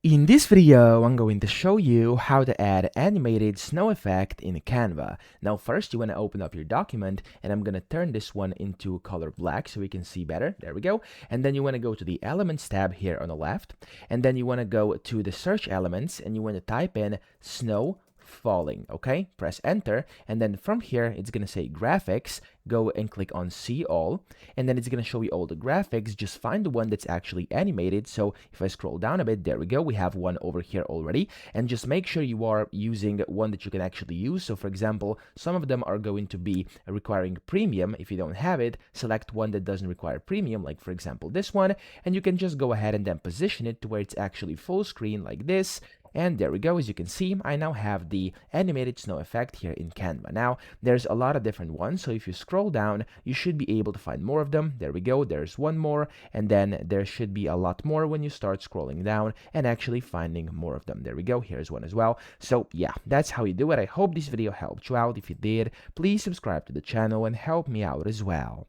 In this video, I'm going to show you how to add animated snow effect in Canva. Now first, you want to open up your document, and I'm going to turn this one into color black so we can see better. There we go. And then you want to go to the Elements tab here on the left, and then you want to go to the Search Elements, and you want to type in snow falling. Okay, press enter, and then from here it's gonna say graphics. Go and click on see all, and then it's gonna show you all the graphics. Just find the one that's actually animated. So if I scroll down a bit, there we go, we have one over here already. And just make sure you are using one that you can actually use. So for example, some of them are going to be requiring premium. If you don't have it, select one that doesn't require premium, like for example this one, and you can just go ahead and then position it to where it's actually full screen like this. And there we go. As you can see, I now have the animated snow effect here in Canva. Now, there's a lot of different ones, so if you scroll down, you should be able to find more of them. There we go. There's one more, and then there should be a lot more when you start scrolling down and actually finding more of them. There we go. Here's one as well. So yeah, that's how you do it. I hope this video helped you out. If it did, please subscribe to the channel and help me out as well.